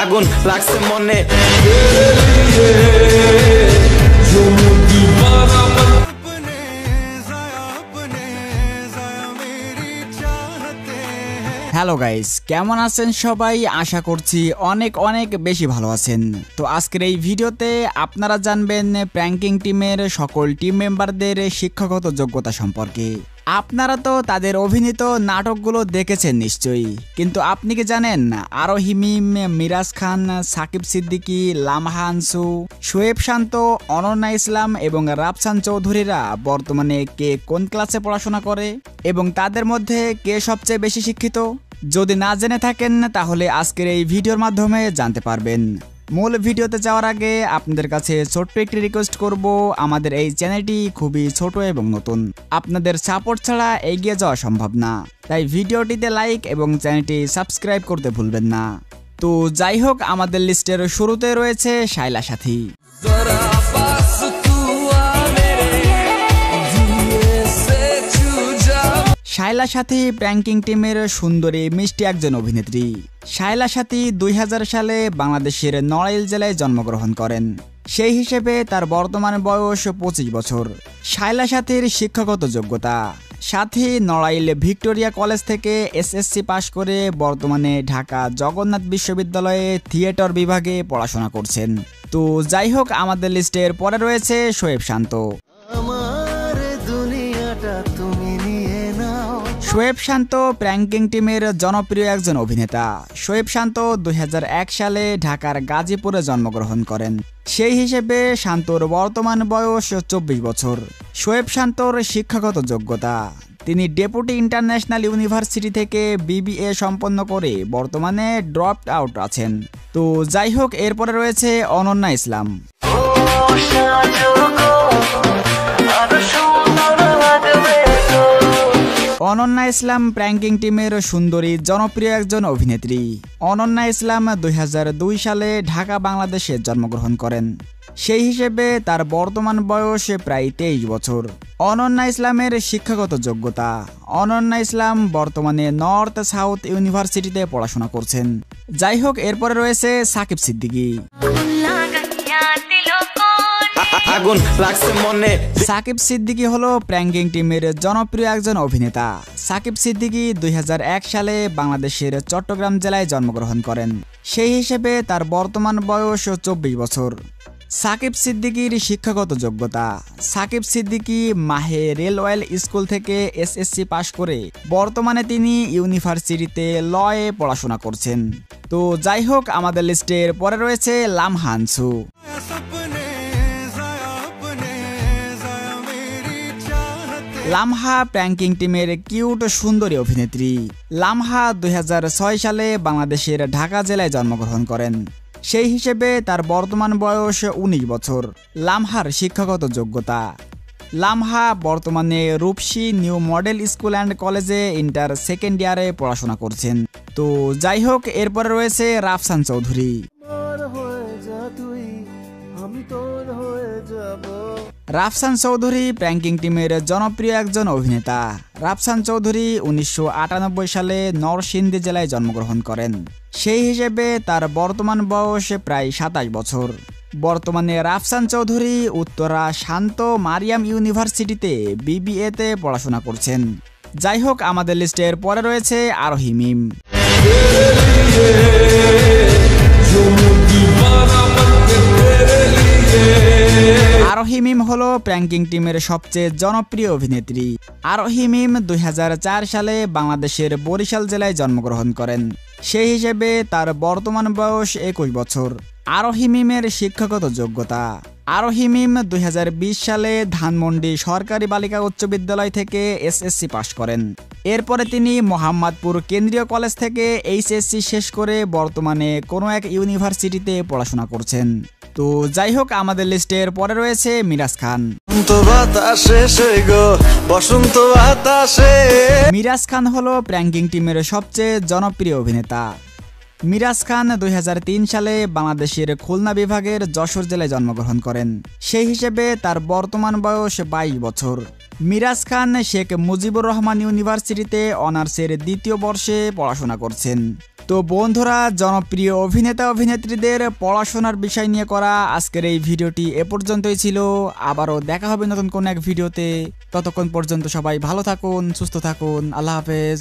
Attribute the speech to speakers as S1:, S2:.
S1: আগুন লাগছে মনে
S2: হ্যালো গাইস, কেমন আছেন সবাই? আশা করছি অনেক অনেক বেশি ভালো আছেন। তো আজকের এই ভিডিওতে আপনারা জানবেন প্র্যাঙ্কিং টিমের সকল টিম মেম্বারদের শিক্ষাগত যোগ্যতা সম্পর্কে। আপনারা তো তাদের অভিনীত নাটকগুলো দেখেছেন নিশ্চয়ই, কিন্তু আপনি কি জানেন আরোহী মিম, মিরাজ খান, সাকিব সিদ্দিকী, লামহা আনসু, শোয়েব শান্ত, অনন্যা ইসলাম এবং রাফসান চৌধুরীরা বর্তমানে কে কোন ক্লাসে পড়াশোনা করে এবং তাদের মধ্যে কে সবচেয়ে বেশি শিক্ষিত? যদি না জেনে থাকেন তাহলে আজকের এই ভিডিওর মাধ্যমে জানতে পারবেন। মূল ভিডিওতে যাওয়ার আগে আপনাদের কাছে ছোট্ট একটি রিকোয়েস্ট করব, আমাদের এই চ্যানেলটি খুবই ছোট এবং নতুন, আপনাদের সাপোর্ট ছাড়া এগিয়ে যাওয়া সম্ভব না। তাই ভিডিওটিতে লাইক এবং চ্যানেলটি সাবস্ক্রাইব করতে ভুলবেন না। তো যাই হোক, আমাদের লিস্টের শুরুতে রয়েছে শায়লা সাথী। শায়লা সাথী প্র্যাঙ্কিং টিমের সুন্দরী মিষ্টি একজন অভিনেত্রী। শায়লা সাথী 2000 সালে বাংলাদেশের নড়াইল জেলায় জন্মগ্রহণ করেন। সেই হিসেবে তার বর্তমান বয়স 25 বছর। শায়লা সাথীর শিক্ষাগত যোগ্যতা: সাথী নড়াইল ভিক্টোরিয়া কলেজ থেকে এসএসসি পাশ করে বর্তমানে ঢাকা জগন্নাথ বিশ্ববিদ্যালয়ে থিয়েটার বিভাগে পড়াশোনা করছেন। তো যাই হোক, আমাদের লিস্টের পরে রয়েছে শোয়েব শান্ত। শোয়েব শান্ত প্র্যাঙ্কিং টিমের জনপ্রিয় একজন অভিনেতা। শোয়েব শান্ত 2001 সালে ঢাকার গাজীপুরে জন্মগ্রহণ করেন। সেই হিসেবে শান্তর বর্তমান বয়স 24 বছর। শোয়েব শান্তর শিক্ষাগত যোগ্যতা: তিনি ডেপুটি ইন্টারন্যাশনাল ইউনিভার্সিটি থেকে বিবিএ সম্পন্ন করে বর্তমানে ড্রপড আউট আছেন। তো যাই হোক, এরপরে রয়েছে অনন্যা ইসলাম। অনন্যা ইসলাম প্র্যাঙ্কিং টিমের সুন্দরী জনপ্রিয় একজন অভিনেত্রী। অনন্যা ইসলাম 2002 সালে ঢাকা বাংলাদেশে জন্মগ্রহণ করেন। সেই হিসেবে তার বর্তমান বয়স প্রায় 23 বছর। অনন্যা ইসলামের শিক্ষাগত যোগ্যতা: অনন্যা ইসলাম বর্তমানে নর্থ সাউথ ইউনিভার্সিটিতে পড়াশোনা করছেন। যাই হোক, এরপরে রয়েছে সাকিব সিদ্দিকী। সাকিব সিদ্দিকী হলো প্র্যাঙ্কিং টিমের জনপ্রিয় একজন অভিনেতা। সাকিব সিদ্দিকী 2001 সালে বাংলাদেশের চট্টগ্রাম জেলায় জন্মগ্রহণ করেন। সেই হিসেবে তার বর্তমান বয়স 24 বছর। সাকিব সিদ্দিকীর শিক্ষাগত যোগ্যতা: সাকিব সিদ্দিকী মাহে রেলওয়েল স্কুল থেকে এসএসসি পাশ করে বর্তমানে তিনি ইউনিভার্সিটিতে লয়ে পড়াশোনা করছেন। তো যাই হোক, আমাদের লিস্টের পরে রয়েছে লামহা আনসু। লামহা প্র্যাঙ্কিং টিমের কিউট সুন্দরী অভিনেত্রী। লামহা 2006 সালে বাংলাদেশের ঢাকা জেলায় জন্মগ্রহণ করেন। সেই হিসেবে তার বর্তমান বয়স 19 বছর। লামহার শিক্ষাগত যোগ্যতা: লামহা বর্তমানে রূপসী নিউ মডেল স্কুল অ্যান্ড কলেজে ইন্টার সেকেন্ড ইয়ারে পড়াশোনা করছেন। তো যাই হোক, এরপরে রয়েছে রাফসান চৌধুরী। রাফসান চৌধুরী প্র্যাঙ্কিং টিমের জনপ্রিয় একজন অভিনেতা। রাফসান চৌধুরী 1998 সালে নরসিংদী জেলায় জন্মগ্রহণ করেন। সেই হিসেবে তার বর্তমান বয়স প্রায় 27 বছর। বর্তমানে রাফসান চৌধুরী উত্তরা শান্ত মারিয়াম ইউনিভার্সিটিতে বিবিএতে পড়াশোনা করছেন। যাই হোক, আমাদের লিস্টের পরে রয়েছে আরোহী মিম। আরোহী মিম হলো প্র্যাঙ্কিং টিমের সবচেয়ে জনপ্রিয় অভিনেত্রী। আরোহী মিম 2004 সালে বাংলাদেশের বরিশাল জেলায় জন্মগ্রহণ করেন। সেই হিসেবে তার বর্তমান বয়স 21 বছর। আরোহী মিমের শিক্ষাগত যোগ্যতা: আরোহী মিম 2020 সালে ধানমন্ডি সরকারি বালিকা উচ্চ বিদ্যালয় থেকে এসএসসি পাশ করেন। এরপরে তিনি মোহাম্মদপুর কেন্দ্রীয় কলেজ থেকে এইচএসসি শেষ করে বর্তমানে কোনো এক ইউনিভার্সিটিতে পড়াশোনা করছেন। তো যাই হোক, আমাদের লিস্টের পরে রয়েছে মিরাজ খান। মিরাজ খান হলো প্র্যাঙ্কিং টিমের সবচেয়ে জনপ্রিয় অভিনেতা। মিরাজ খান 2003 সালে বাংলাদেশের খুলনা বিভাগের যশোর জেলায় জন্মগ্রহণ করেন। সেই হিসেবে তার বর্তমান বয়স 22 বছর। মিরাজ খান শেখ মুজিবুর রহমান ইউনিভার্সিটিতে অনার্সের দ্বিতীয় বর্ষে পড়াশোনা করছেন। তো বন্ধুরা, জনপ্রিয় অভিনেতা অভিনেত্রীদের পড়াশোনার বিষয় নিয়ে করা আজকের এই ভিডিওটি এ পর্যন্তই ছিল। আবারও দেখা হবে নতুন কোন এক ভিডিওতে। ততক্ষণ পর্যন্ত সবাই ভালো থাকুন, সুস্থ থাকুন। আল্লাহ হাফেজ।